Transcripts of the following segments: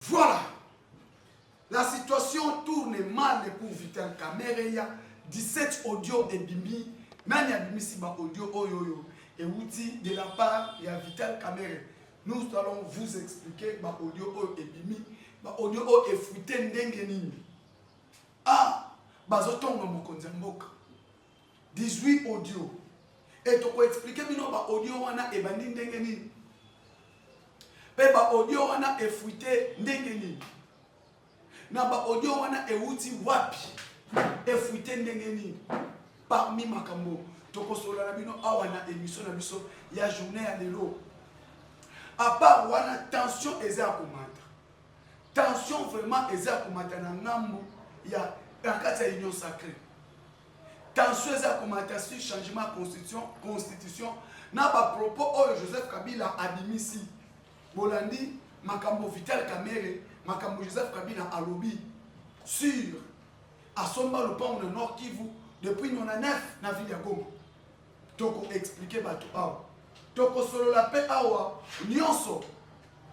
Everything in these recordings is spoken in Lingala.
Voilà. La situation tourne mal pour Vital Kamerhe. 17 audio et bimbi. Nani a bimbi si ba audio oyoyo. Et outil de la part il y a Vital Kamerhe. Nous allons vous expliquer ba audio oyo et bimbi. Ba audio oyo et fuité ndenge nini. Ah, bazotonga mokonzi mboka. 18 audio. Et tu peux expliquer bino ba audio wana e bandi ndenge nini. Pe ba audio wana e fuité ndenge nini. Na ba audio wana e wuti wapi e fuité ndenge nini. Parmi makambo tokosola na bino awa na émission na biso ya journée ya lelo. À part wana tension eza komata. Tension vraiment eza komata na ngambo ya kati ya union sacrée. Tension eza komata sur changement constitution na ba propos oyo Joseph Kabila abimisi. Bolandi makambo Vital Kamerhe makambo Joseph Kabila alobi sur asomba le pont na Nord Kivu depuis 99 na ville ya Goma. Toko expliquer bato awa. Toko solo la paix awa nyonso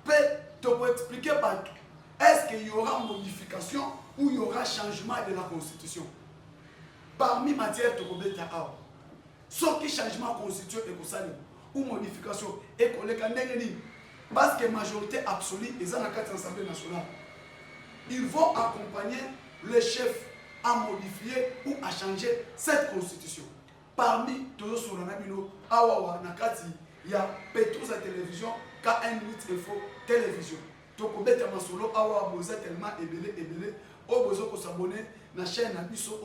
pe toko expliquer bato. Est-ce qu'il y aura modification ou il y aura changement de la constitution? Parmi matière toko beta awa. Sauf qui changement constitution et kosali ou modification et koleka ndenge nini? Parce que la majorité absolue est dans la carte de l'Assemblée nationale. Ils vont accompagner les chefs à modifier ou à changer cette constitution. Parmi tous les Soranabino, Awawa, Nakati, il y a Petrus à télévision, K1-8 Info télévision. Donc, on a solo, Awawa, Boza tellement ébélé, au besoin de s'abonner à la chaîne Abisso,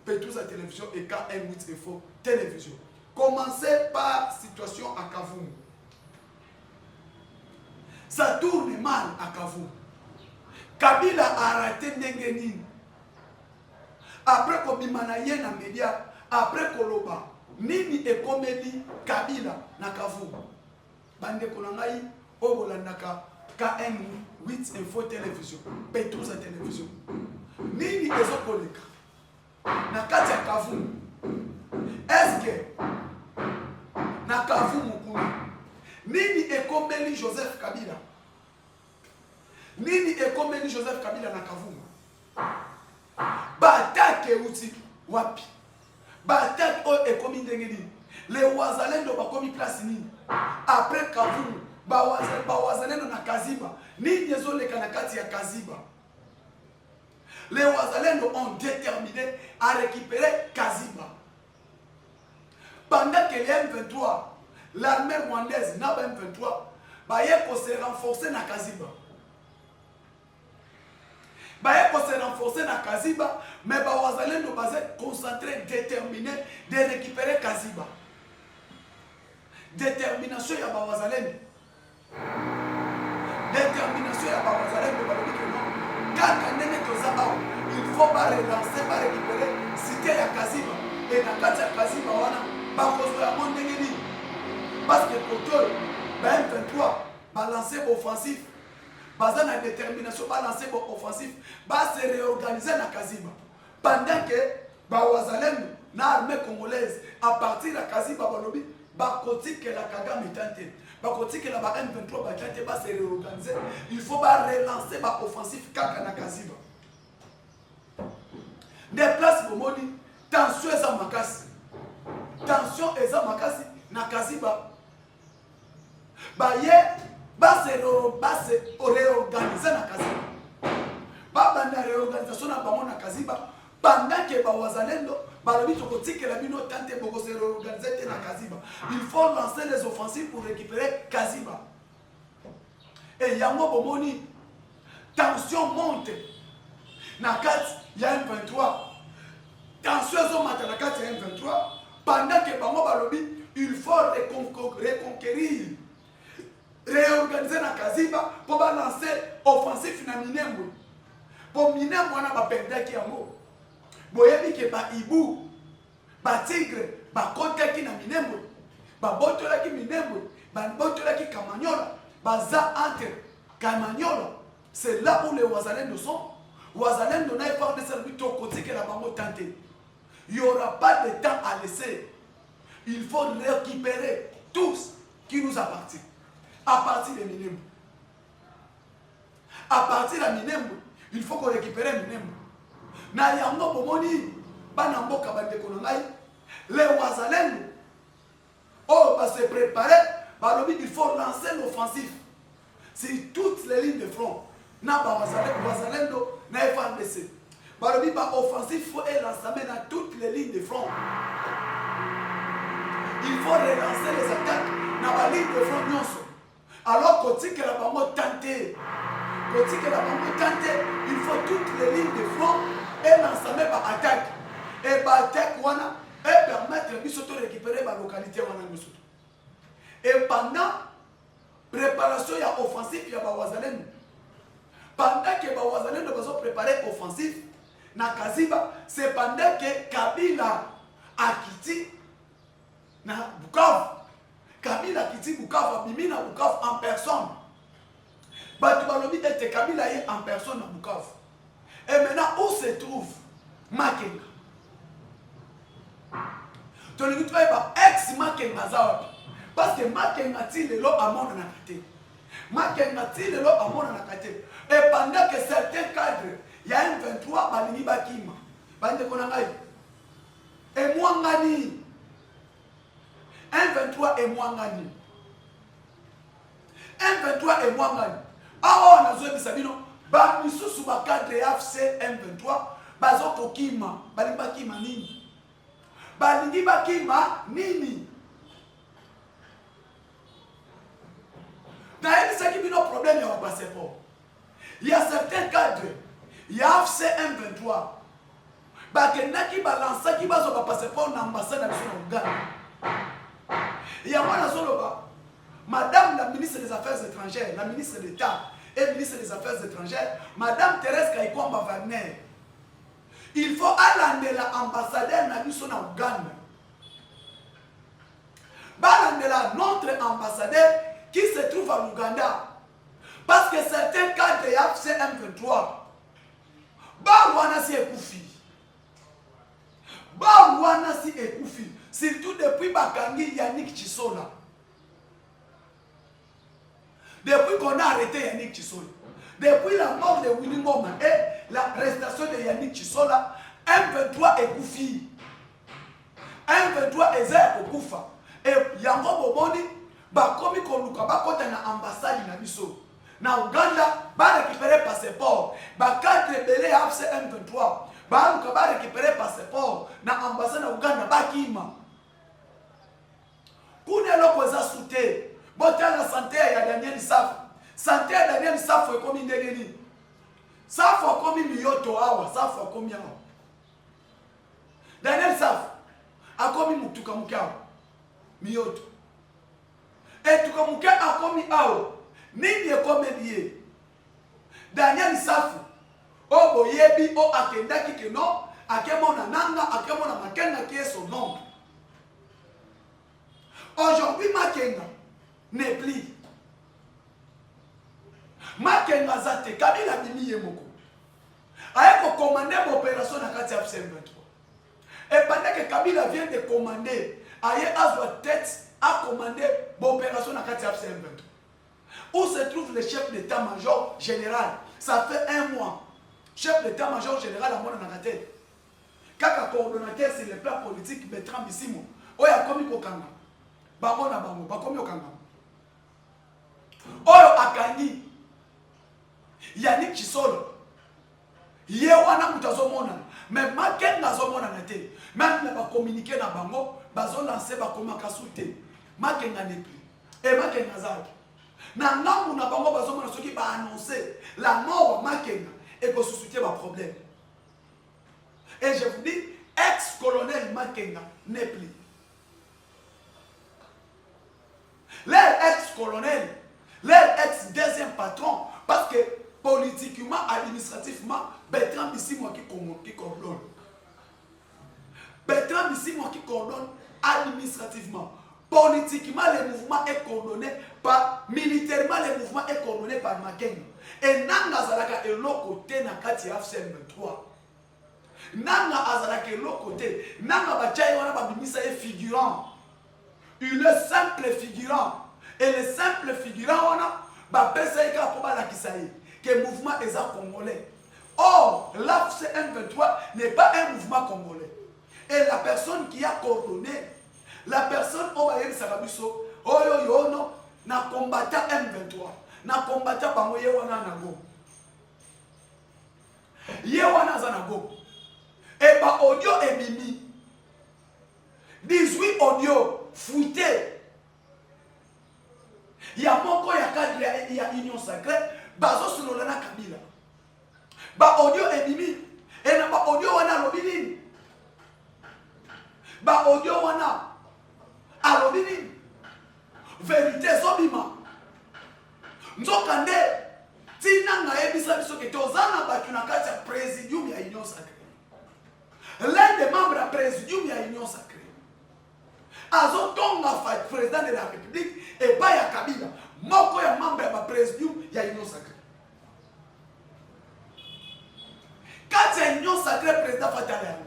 Petrus à télévision et K1-8 Info télévision. Commencez par situation à Kavoum. Ça tourne mal à Kavoum. Kabila a arrêté Ndengenine. Après Kobimana na média, après Koloba, Nini et Comédie Kabila na Kavoum. Bande Konangaï, Obolandaka, KN8 Info Télévision, Petrus à télévision. Nini Ezokoleka. Na Katia Kavoum. Est-ce que na Kavoum Mukuna? Nini ekomeli Joseph Kabila? Nini ekomeli Joseph Kabila na Kavoum? Batake uti wapi? Batake o ekomi ndenge nini? Les wazalendo bakomi place nini? Après Kavoum, wazalendo na Kaziba. Nini ezoleka na kati ya Kaziba? Les wazalendo ont déterminé à récupérer Kaziba. Pendant que les M23 l'armée rwandaise n'a pas M23, il se renforcer na Kaziba. Il se renforcer na Kaziba, mais Wazalendo basé concentré, déterminé de récupérer Kaziba. Détermination ya Wazalendo. Détermination ya Wazalendo il faut pas relancer, pas récupérer cité ya Kaziba. Et na kati ya Kaziba wana ba construire monde ngeni. Parce que pour eux, M23 va lancer offensif, basé la détermination, va lancer offensif, va se réorganiser dans Kaziba. Pendant que Wazalem, l'armée congolaise, à partir de Kaziba, va que la Kagame tente, que la M23 va se réorganiser, il faut relancer offensif Kaka na Kaziba. Des places pour moni, tension est en makasi. Tension est en makasi na Kaziba. Se réorganiser na Kaziba. Banda réorganisation na bango na Kaziba. Pendant que Wazalendo, balobi tokotike la bino tante boko se réorganiser na Kaziba. Il faut lancer les offensives pour récupérer Kaziba. Et yango bomoni, tension monte. Na kati ya M23. Tension zomata na kati ya M23. Pendant que bango balobi, il faut reconquérir. Réorganiser na Kaziba pour lancer offensif na Minembwe. Pour Minembwe na ba perdaki yango. Boyebi ke ba Ibu, ba Tigre, ba kotaki na Minembwe. Ba botolaki Minembwe, ba botolaki Kamanyola, ba za entre Kamanyola. C'est là où les Wazalendo sont. Wazalendo na pas de servir to côté que la bango tenter. Il n'y aura pas de temps à laisser. Il faut récupérer tout ce qui nous appartient. À partir des Minembwe. À partir de Minembo, il faut qu'on récupère Minembo. Na yango bomoni bana mboka bandeko na ngai les wazalendo oh va se préparer balobi il faut lancer l'offensive sur toutes les lignes de front na ba wazalendo na FARDC balobi ba offensive faut lancer dans toutes les lignes de front. Il faut relancer les attaques dans la ligne de front nyonso. Alors que la bango tenter il faut toutes les lignes de front et lancer par attaque. Et par attaque, et permettre de récupérer la localité. Et pendant préparation, il y a offensive, il y a Bawazalendo. Pendant que Bawazalendo va préparer offensive, na Kaziba, c'est pendant que Kabila a quitté na Bukavu. Kabila a quitté Bukavu, Bimina Bukavu en personne. Batu balobi était Kabila est en personne à Bukavu. Et maintenant, où se trouve Makenga? Tu ne trouves pas ex-Makenga Zawapi. Parce que Makenga tile lo amon na kate. Makenga tile lo amon na kate. Et pendant que certains cadres, il y a un 23 balingi bakima. Bande konangai. Et moi ngani. Un 23 et moi ngani. Un 23 et moi ngani. Ah on a joué bisabino. Ba misusu ba cadre FC M23 bazo kokima balingi bakima nini. Balingi bakima nini. Il y a certains cadres, il y a FC M23, qui balance qui va sur passeport dans l'ambassade de Ouganda. Il y a Madame la ministre des Affaires étrangères, la ministre d'État et ministre des Affaires étrangères, Madame Thérèse Kaikwamba Wagner. Il faut aller à l'ambassadeur de Ouganda. Notre ambassadeur qui se trouve à Ouganda. Parce que certains cadres de FC M23, Barouana si Ekoufi. Barouana si Ekoufi. Surtout depuis Bakangi Yannick Chisola. Depuis qu'on a arrêté Yannick Chisola. Depuis la mort de Willy Ngoma et l'arrestation de Yannick Chisola, M23 Ekoufi. M23 Ezer Okoufa. Et Yango Boboni, Bakomi Koluka, Bakota na ambassade na biso. Na Uganda, ba récupérer passeport. Ba cadre belé FC M23. Ba récupérer passeport. Na ambassade na Uganda, ba kima. Kune loko za soute. Bota la santé ya Daniel Safo. Santé ya Daniel Safo ekomi ndegeni. Safo akomi miyoto awa, Safo akomi awa. Daniel Safo akomi mutuka mukawa. Miyoto. Et tuka muke akomi awa. Nini ekome liye. Daniel Safo o boyebi o akendaki ke non, akemona nanga, akemona makenga qui est son nom. Aujourd'hui Makenga n'est plus. Makenga zate Kabila bimi yemoko. Aeko commander l'opération na kati ya FC23. Et pendant que Kabila vient de commander, aye azwa tête à commander l'opération na kati ya FC23. Où se trouve le chef d'état-major général? Ça fait un mois. Chef d'état-major général à mon tête. Kaka coordonnateur sur le plan politique Bertrand Bissimo. Oya komi kokanga. Bango na bango, bakomi okanga. Oyo akangi. Yannick Chisolo. Ye wana mutazo mona. Mais Makenga zo mona na te. Même na ba communiquer na bango, bazo lancer ba komaka soute. Makenga n'est plus. Et Makenga zaki. Na ngambu na bango bazo mona soki ba annoncer la mort de Makenga et pour susciter un problème. Et je vous dis, ex-colonel Makenga n'est plus. Leur ex-colonel, leur ex-deuxième patron, parce que politiquement, administrativement, Bertrand Bissimo qui coordonne. Bertrand Bissimo qui coordonne administrativement. Politiquement, le mouvement est coordonné par, militairement, le mouvement est coordonné par Makenga. Et Nanga Azalaka est l'autre côté na kati ya FC23. Nanga Azalaka est l'autre côté. Nanga Bachaï wana babimisa est figurant. Une simple figurant. Et le simple figurant wana ba pesa eka po ba la kisaï. que le mouvement est congolais. Or, l'AFC M23 n'est pas un mouvement congolais. Et la personne qui a coordonné, la personne Obaye Sarabiso, non, na combattant M23, na combattant Bango Yewana Nago. Yewana Zanago. Et bah audio et mimi. 18 audio fouettés. Il y a mon corps, il y a Union Sacrée, bazo sur le Kabila. Ba audio et mimi. Et na ba audio wana lobini. Ba audio wana alobini. Vérité zobima. Nzokande tina nga ebisa biso ke tozana batu na kati ya présidium ya Union Sacrée. L'un des membres de présidium ya Union Sacrée. Azotonga fa président de la République et pas ya Kabila. Moko ya membre ya présidium ya Union Sacrée. Quand il y a Union Sacrée, président Fatale,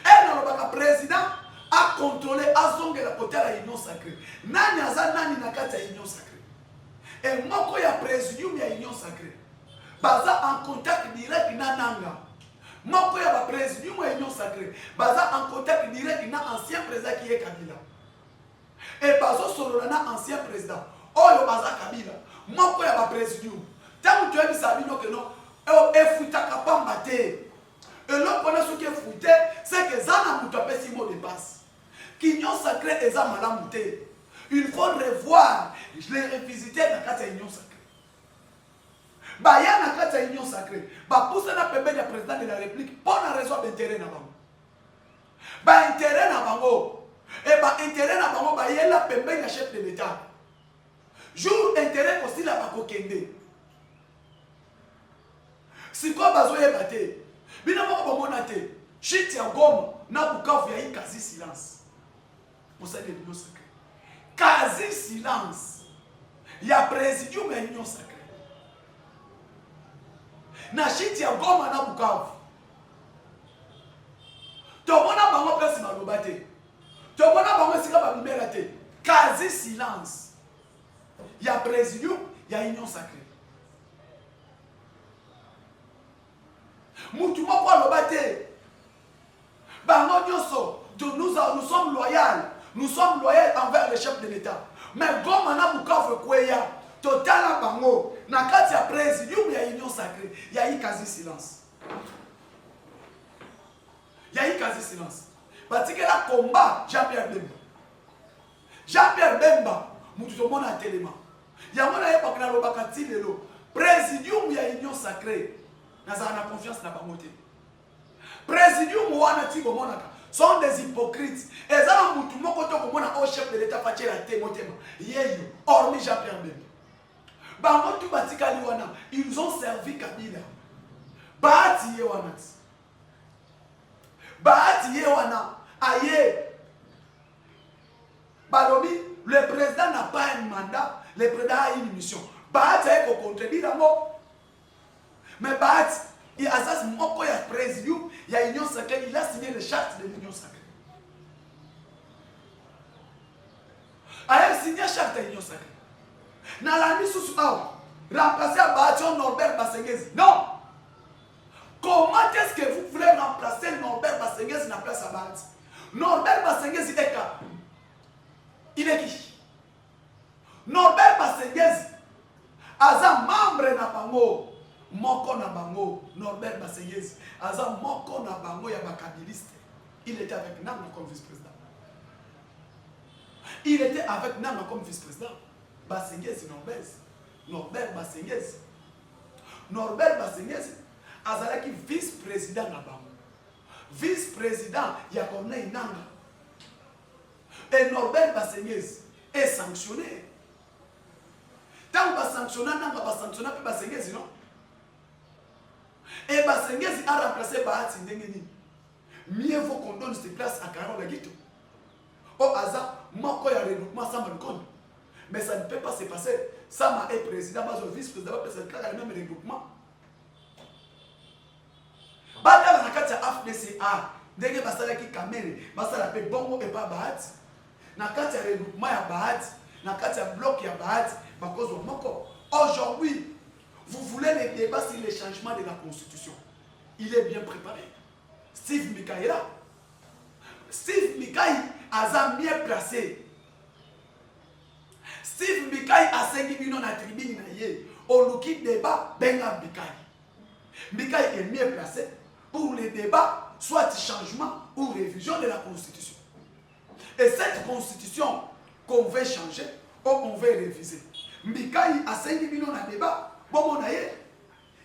le président a contrôlé, a zongé la côté de la Union Sacrée. Nani aza nani na kati ya Union Sacrée. Et moko ya présidium ya Union Sacrée. Baza en contact direct na nanga. Moko ya présidium ya Union Sacrée. Baza en contact direct na ancien président qui est Kabila. Et bazo solo na ancien président. Oyo baza Kabila. Moko ya présidium. Tant que tu as dit ça, que non. Et foutaka pamba te. Et l'autre pendant ce qui est fouté, c'est que Zana Moutapé si mot de passe. Qu'Union Sacrée et Zamala Mouté. Il faut revoir, je l'ai revisité dans la carte Union Sacrée. Bah, il y a la carte Union Sacrée. Bah, pour ça, on a permis le président de la République, pour la raison d'intérêt dans bango. Bah, intérêt dans bango. Et bah, intérêt dans bango, bah, il y a la permis le chef de l'État. Jour intérêt aussi la bakokende. Si quoi bazoye bate, bina moko bomonate, shit ya Goma, na Bukavu ya quasi silence. Pour ça, l'Union Sacrée. Quasi silence. Il y a présidium ya Union Sacrée. Na shit ya Goma na Bukavu. Tomona bango pesi balobate. Tomona bango sika babimelate. Quasi silence. Il y a présidium, il y a Union Sacrée. Nous sommes loyaux. Nous sommes loyaux envers le chef de l'État. Mais comme on a beaucoup de choses, total bango, na kati ya présidium ya Union Sacrée, il y a eu quasi silence. Il y a eu quasi silence. Parce que là combat Jean-Pierre Bemba. Jean-Pierre Bemba, nous tout le monde a tellement. Il y a un époque na lobakati lelo. Présidium ya Union Sacrée. Nous avons confiance dans la bangote. Présidium ouanati bomonaka sont des hypocrites. Et ça ont tout le monde au chef de l'État fait la témotema. Yeyo, hormis Jean-Pierre Bemba. Bangotu batikali wana, ils ont servi Kabila. Bahati yewanati. Bahati yewana, aye. Balobi, le président n'a pas un mandat, le président a une mission. Bahati aye ko contredire mo. Mais Bahati, il a ça, moko ya présidium, il y a Union Sacrée, il a signé le charte de l'Union Sacrée. Il a signé le charte de l'Union Sacrée. Dans la mise sous remplacer Bahati Norbert Basengezi. Non! Comment est-ce que vous voulez remplacer Norbert Basengezi dans la place à Bahati? Norbert Basengezi est là. Il est qui? Norbert Basengezi, aza membre na bango. Moko na bango, Norbert Basengezi, aza moko na bango ya bakabiliste. Il était avec Nanga comme vice-président. Il était avec Nanga comme vice-président. Basengezi Norbert Basengezi. Norbert Basengezi, azalaki vice-président na bango. Vice-président ya Corneille Nanga. Et Norbert Basengezi est sanctionné. Tant que sanctionné Nanga, sanctionné Basengezi, non? Et Basengezi a remplacé Bahati Ndengeni. Mieux vaut qu'on donne cette place à Carole Aguito. Au hasard, moko ya regroupement Sama Lukonde. Mais ça ne peut pas se passer. Sama est président, Bazo vice-président, c'est le même regroupement. Bata na kati ya FDCA, ndenge basala ki kamere, basala pe bongo et pas Bahati. Na kati ya regroupement ya Bahati, na kati ya bloc ya Bahati, bakozo moko. Aujourd'hui, Vous voulez les débats sur les changements de la Constitution. Il est bien préparé. Steve Mika est là. Steve Mika a mieux placé. Steve Mika a 5 millions de tribune. Au Luki débat, Benga Mika. Mika est mieux placé pour les débats, soit changement ou révision de la Constitution. Et cette Constitution qu'on veut changer ou qu'on veut réviser. Mika a 5 millions de débats. Bon,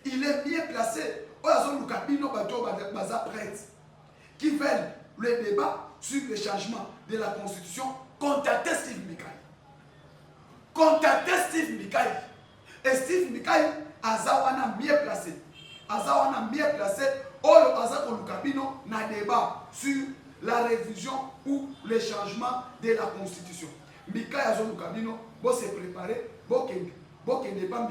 il est mieux placé. Qui veulent le débat sur le changement de la Constitution, contactez Steve Mika. Contactez Steve Mika. Et Steve Mika a mieux placé. Azawana mieux placé. Oyo Azako Lukabino na débat sur la révision ou le changement de la Constitution. Mika Azo Lukabino, bon se préparer, bon débat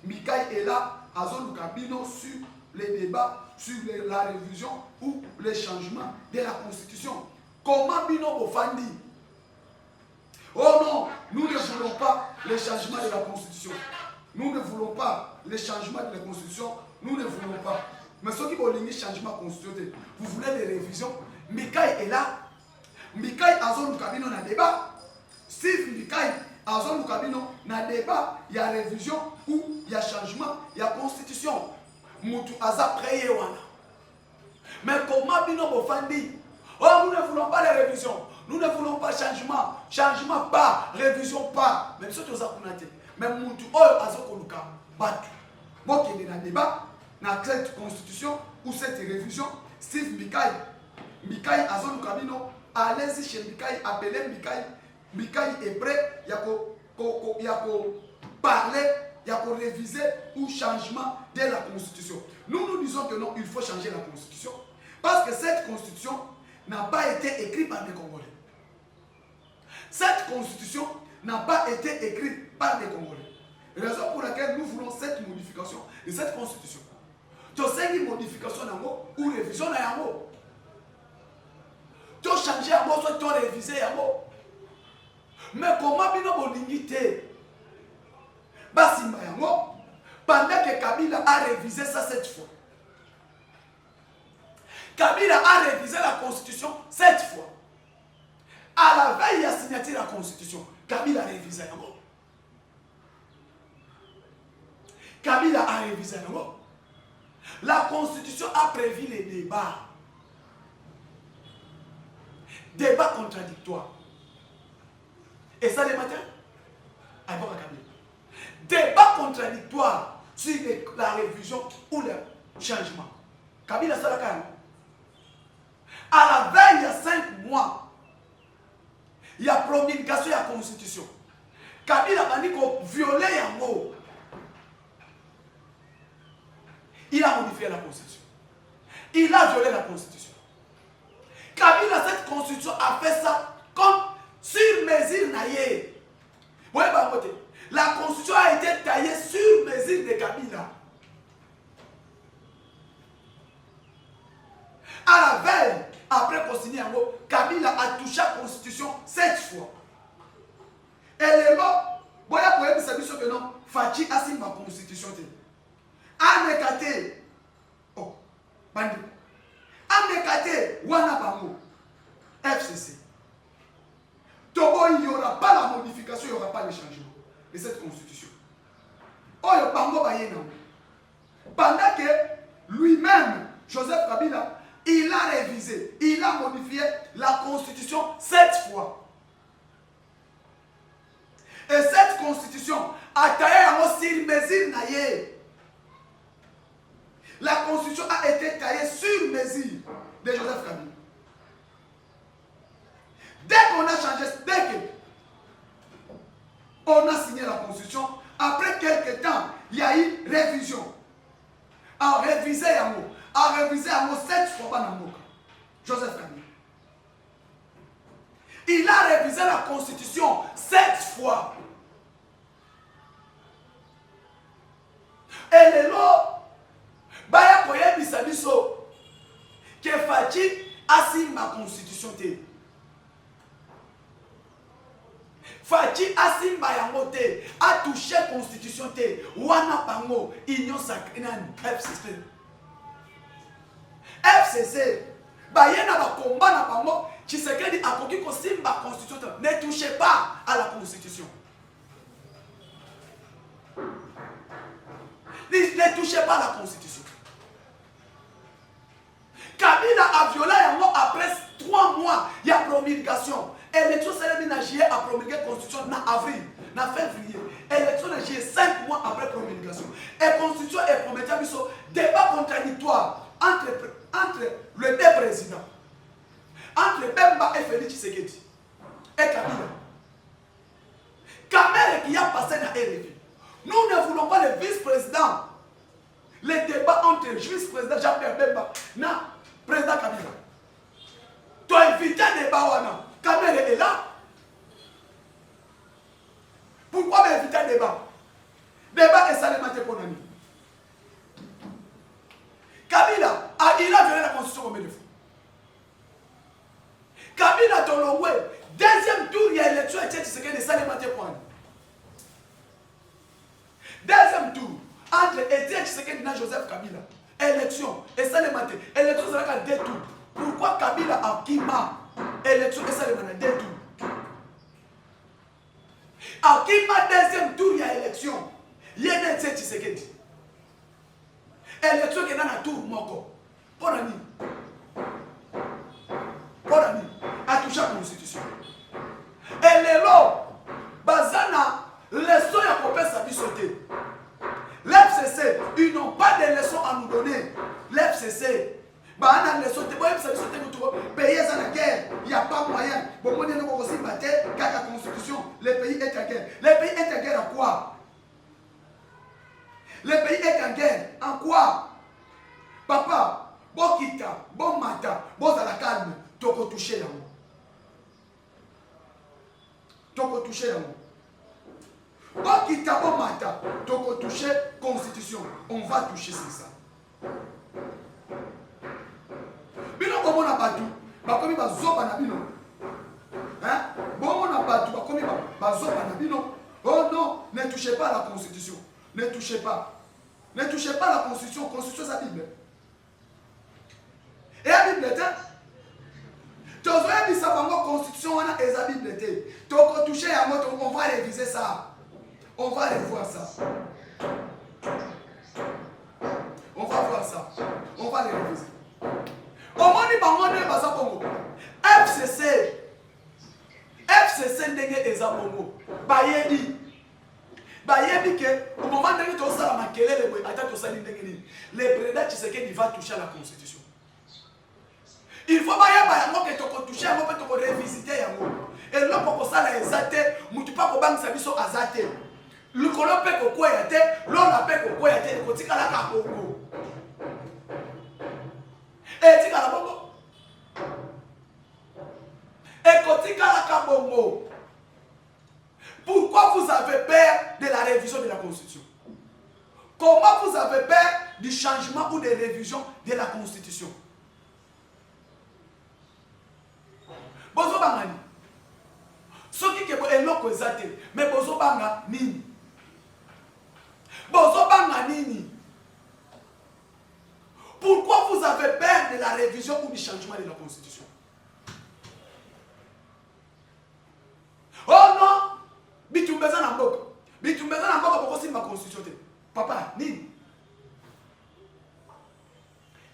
Mika est là, Azo Lukabino sur les débats sur la révision ou le changement de la Constitution. Comment Bino Bofandi? Oh non, nous ne voulons pas le changement de la Constitution. Nous ne voulons pas le changement de la Constitution. Nous ne voulons pas. Mais ceux qui veulent le changement constitutionnel, vous voulez des révisions. Mikaï est là. Mikaï Azon Lukabino na débat. Steve Mikaï Azon Lukabino na débat. Il y a révision ou il y a changement, il y a constitution. Moutou Aza preye wana. Mais comment Bino Bofandi? Oh, nous ne voulons pas les révisions. Nous ne voulons pas changement. Changement pas. Révision pas. Même si tu as kunate. Mais Moutou Oyo Azoko Luka. Batu. Moi qui est dans le débat, dans cette constitution ou cette révision, Steve Mikaï. Mikaï Azon Lukabino. Allez-y chez Mikaï. Appelez Mikaï. Mikaï est prêt. Il y a parler. Il y a pour réviser ou changement de la Constitution. Nous disons que non, il faut changer la Constitution. Parce que cette Constitution n'a pas été écrite par des Congolais. Cette Constitution n'a pas été écrite par des Congolais. Raison pour laquelle nous voulons cette modification de cette Constitution. Tu as une modification ou révision yango. Tu as changé yango, soit tu as révisé yango. Mais comment bino boningité? Pendant que Kabila a révisé ça 7 fois. Kabila a révisé la Constitution 7 fois. À la veille, il a signé la Constitution. Kabila a révisé. Kabila a révisé. La Constitution a prévu les débats. Débats contradictoires. Et ça, les matins, avec Kabila. Débat contradictoire sur la révision ou le changement. Kabila Salakano. À la veille, il y a 5 mois, il y a promulgation de la Constitution. Kabila a dit qu'on violait Yango. Il a modifié la Constitution. Il a violé la Constitution. Kabila, cette Constitution a fait ça comme sur mesure naïe. Vous voyez pas côté. La Constitution a été taillée sur mesure de Kabila. À la veille, après qu'on signe en haut, Kabila a touché la Constitution 7 fois. Et les mots, vous voyez que non, Fachi a signé la Constitution. Amekate, oh, bandi. Amekate, Wana Bango, FCC. Togo, il n'y aura pas la modification, il n'y aura pas le changement de cette constitution. Oyo Bango Bayena. Pendant que lui-même, Joseph Kabila, il a révisé, il a modifié la constitution 7 fois. Et cette constitution a taillé aussi mesure naïe. La constitution a été taillée sur mesure de Joseph Kabila. Dès qu'on a changé, dès qu'on a signé la constitution, après quelques temps, il y a eu révision. A révisé un mot 7 fois dans le Joseph Kabila. Il a révisé la constitution 7 fois. Et les lots, Baya Koye Bisabiso, que Fachi a signé ma constitution. Fachi asimba yango te, a touché constitution te, wana bango, union sacrée nan FCC. FCC, ba yena ba combat na bango, Tshisekedi akoki ko simba constitution te, ne touchez pas à la constitution. Ne touchez pas à la constitution. Kabila a violé yango après 3 mois, il y a promulgation. Élection célébrée en juillet a promulgué la constitution en avril, en février. Élection en juillet 5 mois après promulgation. Et la constitution est promettie à débat contradictoire entre les deux présidents. Entre Bemba et Félix Tshisekedi. Et Kabila. Kamere qui a passé dans RFI. Nous ne voulons pas le vice-président. Les débats entre le vice-président Jean-Pierre Bemba et le président Kabila. Tu as évité un débat. Kamere est là. Pourquoi éviter un débat? Débat est salématé pour nous. Kabila, il a violé la constitution combien de fois? Kabila Tolongwe, deuxième tour, il y a élection et Tshisekedi de salématé pour nous. Deuxième tour, entre Etienne Tshisekedi et Joseph Kabila, élection et salématé. Élection, c'est là qu'il y a 2 tours. Pourquoi Kabila a Kima? Élection et salématé, 2 tours. A Kima, deuxième tour, il y a élection. Il y a Etienne Tshisekedi. Élection qui est dans la tour, Moko. Pour la nuit. Pour la nuit. A touché la constitution. Et les lots, Bazana, leçon à couper sa vie sauter. L'FCC, ils n'ont pas de leçons à nous donner. L'FCC, bah, on a leçon de pays est en guerre, il n'y a pas moyen. Bon, on est aussi battu, car la constitution, le pays est en guerre. Le pays est en guerre en quoi? Le pays est en guerre en quoi? Papa, bon kita, bon mata, bon à la calme, toko touché là. Toko touché là. Bon kita, bon mata, toko touché constitution. On va toucher c'est ça. Bino bon na batu, ba komi ba zoba na bino. Hein? Bon na batu, ba komi ba zoba na bino. Oh non, ne touchez pas à la constitution. Ne touchez pas. Ne touchez pas à la constitution. Constitution, c'est la Bible. Et la Bible était. Tu as dit ça, la constitution, et la Bible était. Tu as touché à moi, on va réviser ça. On va revoir ça. On va voir ça. On va les réviser. Comment dit FCC. FCC ndenge eza bongo. Bayedi. Bayedi que au moment où tu as ça la makelele boy ata to sali ndenge nini. Le président Tshisekedi va toucher à la constitution. Il faut pas yango que to toucher yango pe to révisiter yango. Et là pour ça la ezate, mutu pa ko bang sabiso azate. Le kolo pe ko kwa yate, l'on appelle ko kwa yate ko tika la ka bongo. Et tika la bongo. Et ko tika la ka bongo. Pourquoi vous avez peur de la révision de la Constitution? Comment vous avez peur du changement ou de révision de la Constitution? Bozo bangani. Soki ke bo eloko ezate, mais bozo banga nini? Bozo banga nini? Pourquoi vous avez peur de la révision ou du changement de la Constitution? Oh non! Bitumbeza na mboka. Bitumbeza na mboka pour aussi ma constitution. Papa, nini?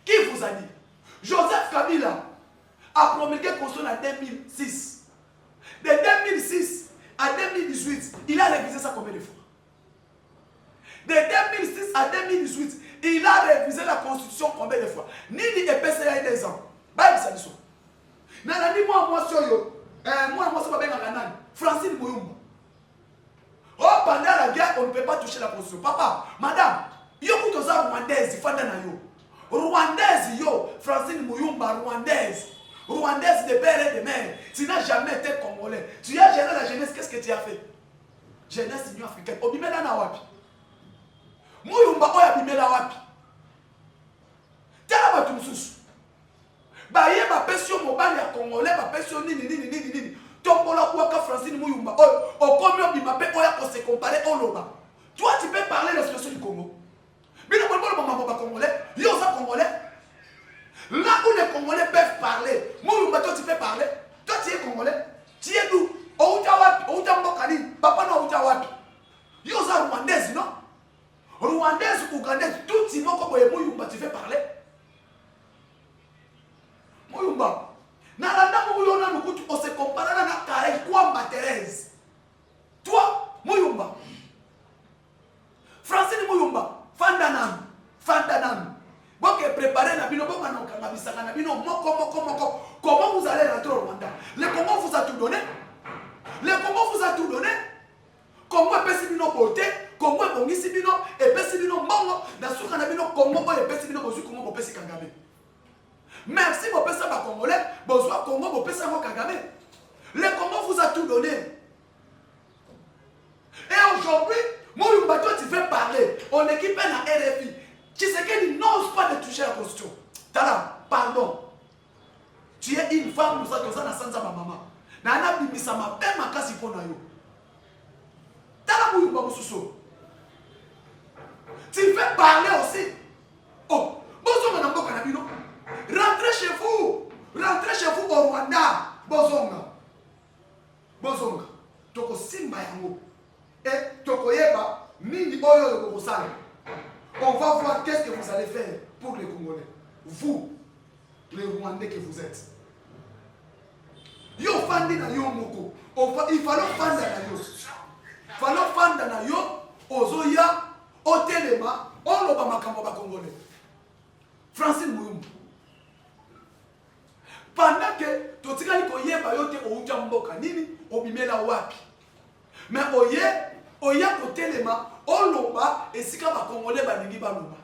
Qui vous a dit? Joseph Kabila a promulgué la constitution en 2006. De 2006 à 2018, il a révisé ça combien de fois? De 2006 à 2018, il a révisé la constitution combien de fois? Nini EPCA il y a 2 ans. Bah, ça dit ça. Nanani moi soyo. Moi c'est pas bien Kanan. Francine Mouyumba. Oh, pendant la guerre, on ne peut pas toucher la constitution. Papa, madame, yo kutoza rwandaise, fanda na yo. Rwandaise yo, Francine Mouyumba, rwandaise. Rwandaise de père et de mère. Tu n'as jamais été congolais. Tu as géré la jeunesse, qu'est-ce que tu as fait? Jeunesse union africaine. Obimela na wapi. Mouyumba oya bimela wapi. Tala batu mususu. Ba ye ba pesio mobali ya congolais, ba pesio nini. tombola kwaka Francine Muyumba au combien bimapé oya pour se comparer au loba. Toi tu peux parler de la situation du Congo. Mais le Congo congolais, il y a congolais. Là où les Congolais peuvent parler, Muyumba toi tu peux parler. Toi tu es congolais. Tu es d'où? Outa Mbokani, papa no outa wapi. Il y a rwandaise non? Rwandaise ou ougandaise, tout le monde comme Muyumba tu fais parler. Muyumba. Nalanda Muyona Nukutu, on se compare à la carré Kwamba Thérèse. Toi, Muyumba. Francine Muyumba, Fandanam. Bon, préparez la bino, comment vous allez rentrer au Rwanda? Le Congo vous a tout donné. Le Congo vous a tout donné. Congo est pessimino beauté, Congo est bonissimo, et pessimino mongo, dans ce qu'on a vu, Congo est pessimino beauté, Congo est pessimino Kagame. Merci, mon père, ça congolais, bonsoir Congo, mon père, ça Kagame. Le Congo vous a tout donné. Et aujourd'hui, Muyumba, toi tu fais parler, on équipe un RFI. Tshisekedi n'ose pas de toucher la constitution. Tala, pardon. Tu es une femme, nous sommes dans Sansa ma maman. Nana bimisa ma père ma kasi pour nayo. Tala Muyumba Mususo. Tu fais parler aussi. Oh, bonjour madame Bokanabino. Rentrez chez vous au Rwanda. Bozonga. Toko simba yango. Et toko yeba nini oyo yoko kosala. On va voir qu'est-ce que vous allez faire pour les Congolais. Vous, les Rwandais que vous êtes. Yo fandi na yo moko. Il fallait fanda na yo. Fallait fanda na yo. Ozoya, otelema, oloba makambo ba Congolais. Francine Muyumba. Pendant que totikali koyeba yo te ouja mboka nini, obimela wapi. Mais oya kotelema, oloba esika ba Congolais baningi baloba.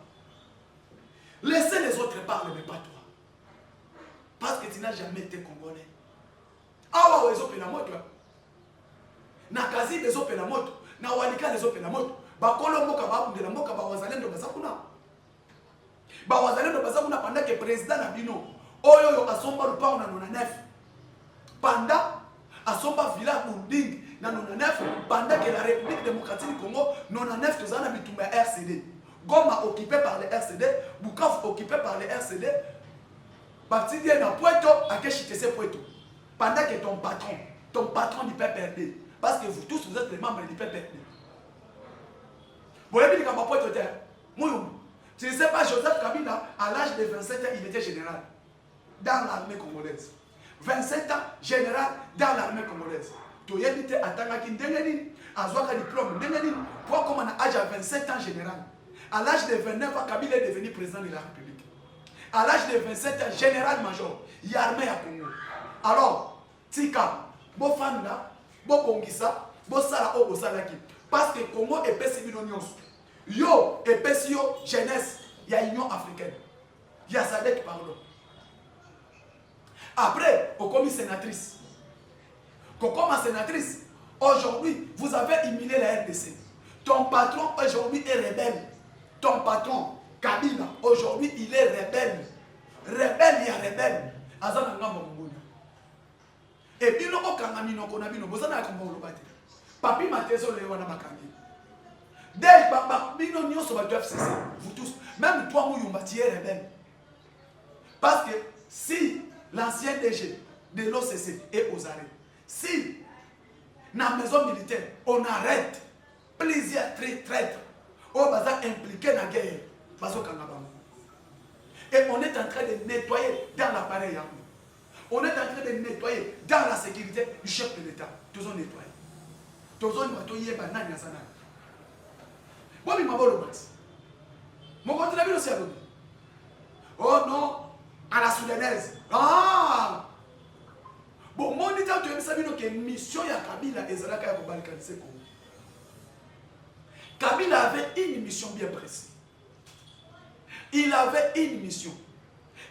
Laissez les autres parler mais pas toi. Parce que tu n'as jamais été Congolais. Awa wezo pena moto. Na kazi bezo pena moto, na walika bezo pena moto. Ba kolo mboka ba bundela mboka ba wazalendo bazakuna. Ba wazalendo bazakuna pendant que président na bino oyo asomba lupango na 99. Pendant asomba villa building na 99 pendant que la République démocratique du Congo 99 tozana bitumba RCD. Goma occupé par les RCD, Bukavu occupé par les RCD. Parti bien na Poeto à Keshitese Poeto. Pendant que ton patron du PPRD, parce que vous tous vous êtes les membres du PPRD. Vous voyez bien Poeto tu ne sais pas, Joseph Kabila, à l'âge de 27 ans, il était général dans l'armée congolaise. 27 ans, général dans l'armée congolaise. Tu as dit à Tangaki Ndengenine, à Zouaka diplôme Ndengenine, pour comme à l'âge de 27 ans général. À l'âge de 29 ans, Kabila est devenu président de la République. À l'âge de 27 ans, général-major, il y a armée à Congo. Alors, Tika, Bofanda, Bokongisa, Bosala Obosalaki. Parce que Congo est pessimino nyonso. Yo et Pessio jeunesse, il y a Union africaine. Il y a Sadek, pardon. Après, Kokomi sénatrice. Kokomi sénatrice, aujourd'hui, vous avez humilié la RDC. Ton patron aujourd'hui est rebelle. Ton patron, Kabila, aujourd'hui, il est rebelle. Rebelle, il y a rebelle. Azana ngamba mbona. Et puis, l'on a mis nos konabino, vous en avez comme vous le Papi Matezo le wana makangi. Dès que doivent cesser, vous tous, même toi, Muyumba, tu es rebelle. Parce que si l'ancien DG de l'OCC est aux arrêts, si dans la maison militaire, on arrête plusieurs traîtres, on va impliquer dans la guerre, et on est en train de nettoyer dans l'appareil. On est en train de nettoyer dans la sécurité du chef de l'État. Tous on nettoie. Tous on nettoie. Bon, mais mon continent aussi à l'autre. Oh non, à la soudanaise. Ah! Bon, mon état, tu as vu que mission ya Kabila et Zalaka ya balkaniser Congo. Kabila avait une mission bien précise. Il avait une mission.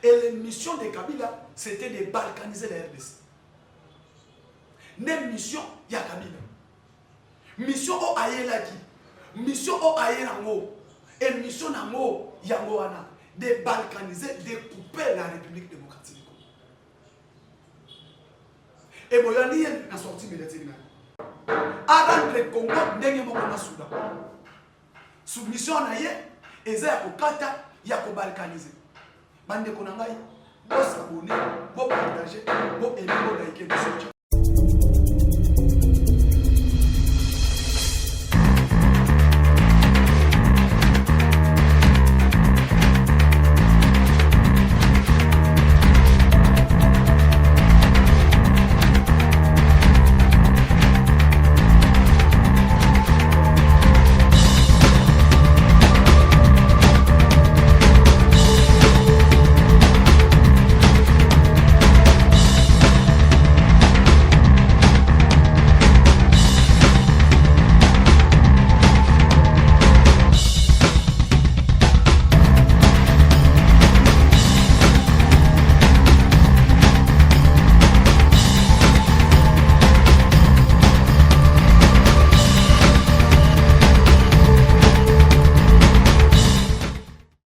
Et la mission de Kabila, c'était de balkaniser la RDC. Une mission ya Kabila. Mission au Ayelaki. Mission au Ayelango et mission nango yangoana de balkaniser, de couper la République démocratique du Congo. et boyani na sortie médiatique na rendre Congo ndenge moko na Soudan soumission na ye eza ya kokata ya kobalkaniser bande konangai bo s'abonner bo partager bo aimer bo liker